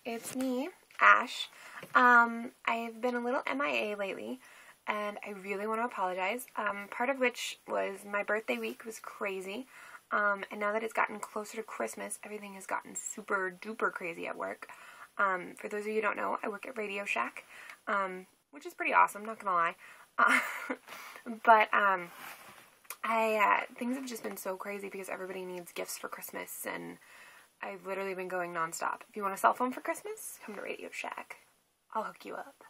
It's me, Ash. I've been a little MIA lately, and I really want to apologize. Part of which was my birthday week was crazy, and now that it's gotten closer to Christmas, everything has gotten super duper crazy at work. For those of you who don't know, I work at Radio Shack, which is pretty awesome, not gonna lie. But things have just been so crazy because everybody needs gifts for Christmas, and I've literally been going nonstop. If you want a cell phone for Christmas, come to Radio Shack. I'll hook you up.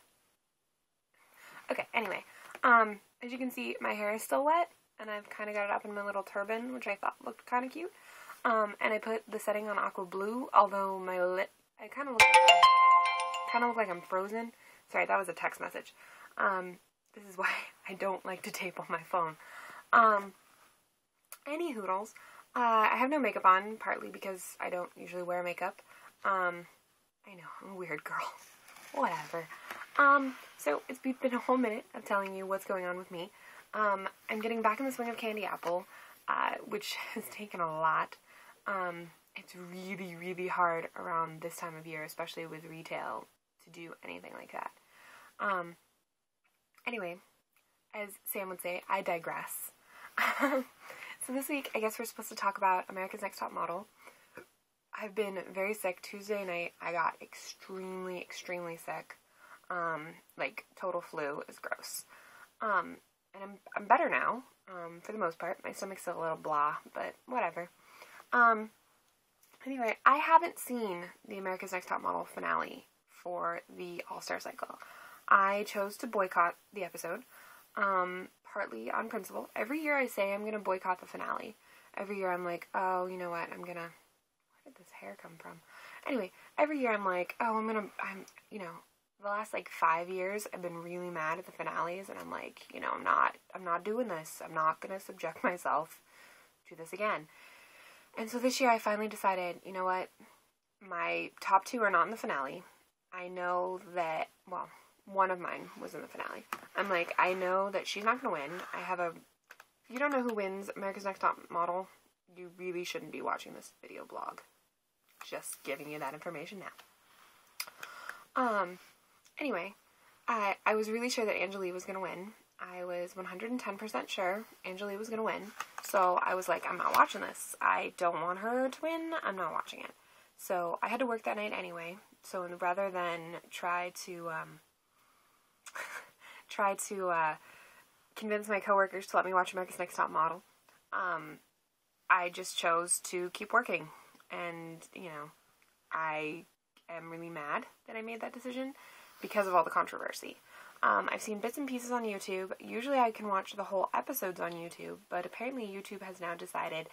Okay, anyway, as you can see, my hair is still wet, and I've kind of got it up in my little turban, which I thought looked kind of cute. And I put the setting on aqua blue, although my lip, I kind of look like I'm frozen. Sorry, that was a text message. This is why I don't like to tape on my phone. Any hoodles. I have no makeup on, partly because I don't usually wear makeup. I know, I'm a weird girl. Whatever. So it's been a whole minute of telling you what's going on with me. I'm getting back in the swing of candy apple, which has taken a lot. It's really, really hard around this time of year, especially with retail, to do anything like that. Anyway, as Sam would say, I digress. So this week, I guess we're supposed to talk about America's Next Top Model. I've been very sick. Tuesday night, I got extremely, extremely sick. Like, total flu is gross. And I'm better now, for the most part. My stomach's still a little blah, but whatever. Anyway, I haven't seen the America's Next Top Model finale for the All-Star cycle. I chose to boycott the episode, partly on principle. Every year I say I'm going to boycott the finale. Every year I'm like, oh, you know what, where did this hair come from? Anyway, every year I'm like, oh, the last, 5 years I've been really mad at the finales, and I'm like, I'm not doing this. I'm not going to subject myself to this again. And so this year I finally decided, you know what, my top two are not in the finale. I know that, well, one of mine was in the finale. I'm like, I know that she's not going to win. If you don't know who wins America's Next Top Model, you really shouldn't be watching this video blog. Just giving you that information now. Anyway, I was really sure that Angelique was going to win. I was 110% sure Angelique was going to win. So I was like, I'm not watching this. I don't want her to win. I'm not watching it. So I had to work that night anyway. So rather than try to convince my coworkers to let me watch America's Next Top Model, I just chose to keep working. And, I am really mad that I made that decision because of all the controversy. I've seen bits and pieces on YouTube. Usually I can watch the whole episodes on YouTube, but apparently YouTube has now decided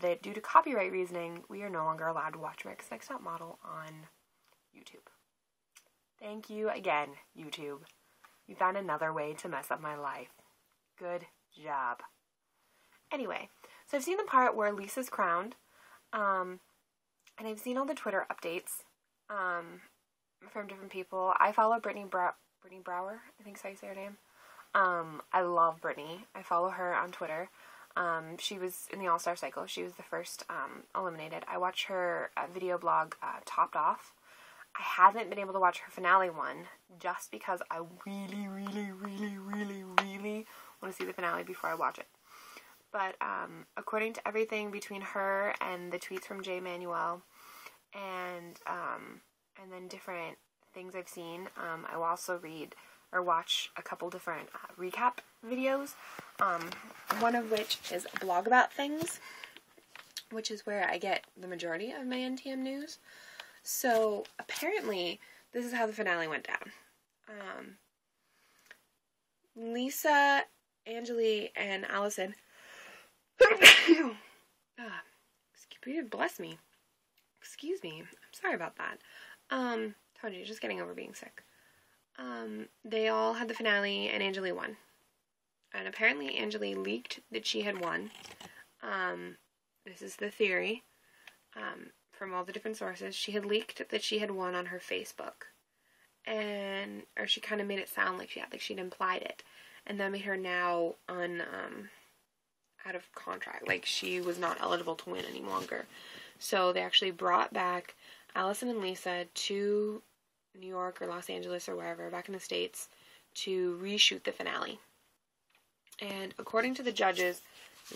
that due to copyright reasoning, we are no longer allowed to watch America's Next Top Model on YouTube. Thank you again, YouTube. You found another way to mess up my life. Good job. Anyway, so I've seen the part where Lisa's crowned, and I've seen all the Twitter updates from different people. I follow Brittany Brower, I think is how you say her name. I love Brittany. I follow her on Twitter. She was in the All-Star cycle. She was the first eliminated. I watch her video blog, Topped Off. I haven't been able to watch her finale one just because I really, really, really, really, really want to see the finale before I watch it. But according to everything between her and the tweets from Jay Manuel and then different things I've seen, I will also read or watch a couple different recap videos, one of which is a blog about things, which is where I get the majority of my NTM news. So, apparently, this is how the finale went down. Lisa, Angelique, and Allison bless me. Excuse me. I'm sorry about that. Told you, just getting over being sick. They all had the finale, and Angelique won. And apparently Angelique leaked that she had won. This is the theory. From all the different sources, she had leaked that she had won on her Facebook, or she kind of made it sound like she'd implied it, and that made her now out of contract, like she was not eligible to win any longer. So they actually brought back Allison and Lisa to New York or Los Angeles or wherever, back in the States, to reshoot the finale. And according to the judges,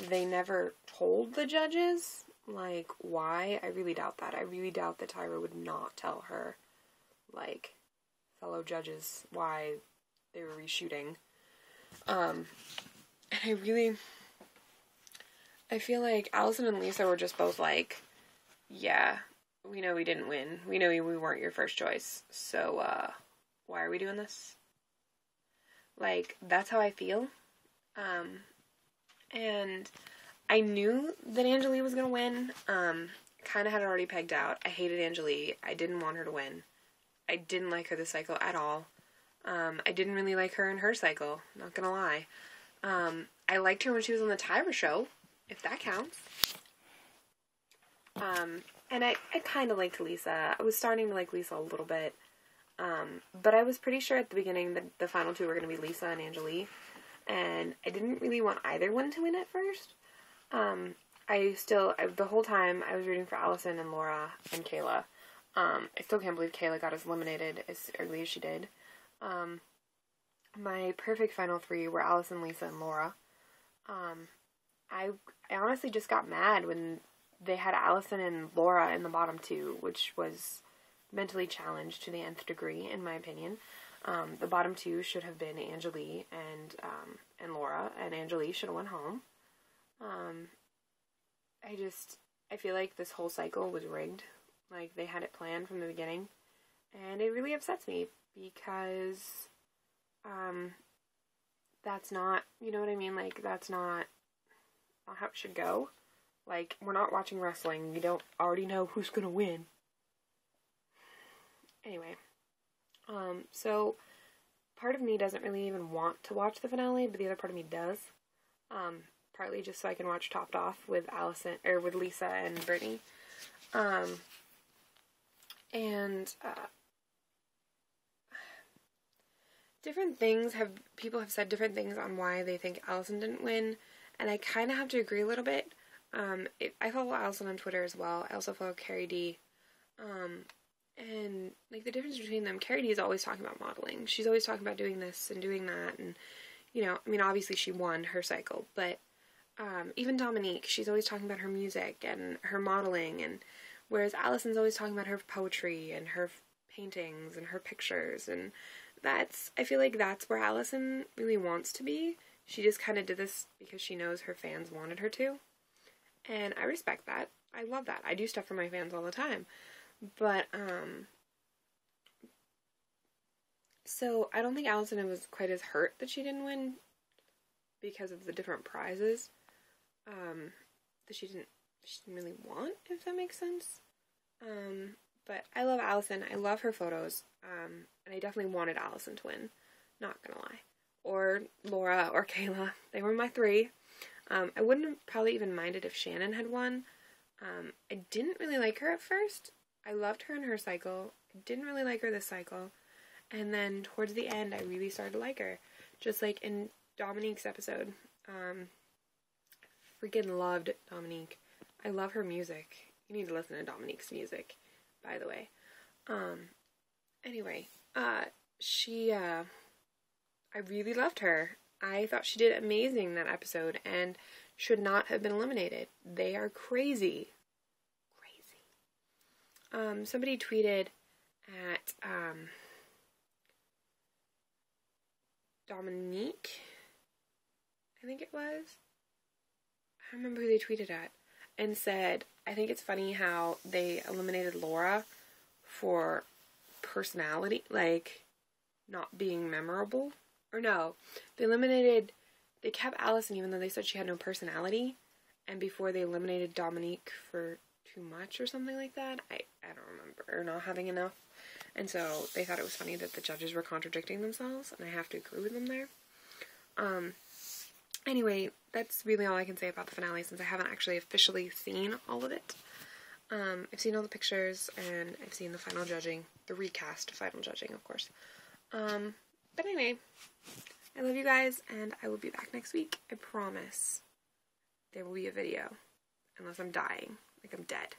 they never told the judges, like, why. I really doubt that. I really doubt that Tyra would not tell her, like, fellow judges why they were reshooting. And I feel like Allison and Lisa were just both like, yeah, we know we didn't win. We know we weren't your first choice. So, why are we doing this? Like, that's how I feel. And I knew that Angelique was going to win. Kind of had it already pegged out. I hated Angelique. I didn't want her to win. I didn't like her this cycle at all. I didn't really like her in her cycle. Not going to lie. I liked her when she was on the Tyra show, if that counts. And I kind of liked Lisa. I was starting to like Lisa a little bit. But I was pretty sure at the beginning that the final two were going to be Lisa and Angelique. And I didn't really want either one to win at first. The whole time I was rooting for Allison and Laura and Kayla. I still can't believe Kayla got us eliminated as early as she did. My perfect final three were Allison, Lisa, and Laura. I honestly just got mad when they had Allison and Laura in the bottom two, which was mentally challenged to the nth degree, in my opinion. The bottom two should have been Angelique and Laura, and Angelique should have went home. I feel like this whole cycle was rigged. Like, they had it planned from the beginning, and it really upsets me, because, that's not, you know what I mean? Like, that's not how it should go. Like, we're not watching wrestling. We don't already know who's gonna win. Anyway. So, part of me doesn't really even want to watch the finale, but the other part of me does. Partly just so I can watch Topped Off with with Lisa and Brittany. People have said different things on why they think Allison didn't win, and I kind of have to agree a little bit. I follow Allison on Twitter as well. I also follow Carrie D. And, like, the difference between them, Carrie D is always talking about modeling. She's always talking about doing this and doing that, and, you know, I mean, obviously she won her cycle, but, even Dominique, she's always talking about her music and her modeling, and whereas Allison's always talking about her poetry and her paintings and her pictures, and I feel like that's where Allison really wants to be. She just kind of did this because she knows her fans wanted her to, and I respect that. I love that. I do stuff for my fans all the time. But, so I don't think Allison was quite as hurt that she didn't win because of the different prizes, that she didn't really want, if that makes sense. But I love Allison. I love her photos, and I definitely wanted Allison to win, not gonna lie. Or Laura or Kayla. They were my three. I wouldn't have probably even minded if Shannon had won. I didn't really like her at first. I loved her in her cycle. I didn't really like her this cycle. And then towards the end, I really started to like her. Just like in Dominique's episode. Freaking loved Dominique. I love her music. You need to listen to Dominique's music, by the way. Anyway, I really loved her. I thought she did amazing in that episode and should not have been eliminated. They are crazy. Somebody tweeted at, Dominique, I think it was. I don't remember who they tweeted at, and said, I think it's funny how they eliminated Laura for personality, like, not being memorable. Or no, they kept Allison even though they said she had no personality, and before they eliminated Dominique for too much or something like that. I don't remember, or not having enough. And so they thought it was funny that the judges were contradicting themselves, and I have to agree with them there. Anyway, that's really all I can say about the finale since I haven't actually officially seen all of it. I've seen all the pictures, and I've seen the final judging, the recast final judging, of course. But anyway, I love you guys, and I will be back next week. I promise there will be a video, unless I'm dying. Like I'm dead.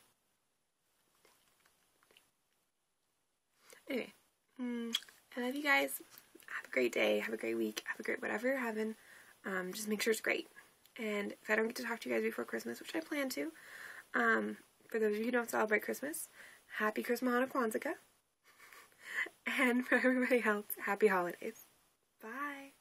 Anyway, I love you guys. Have a great day. Have a great week. Have a great whatever you're having. Just make sure it's great. And if I don't get to talk to you guys before Christmas, which I plan to, for those of you who don't celebrate Christmas, happy Christmas, Hanukkah, Kwanzaa. And for everybody else, happy holidays. Bye.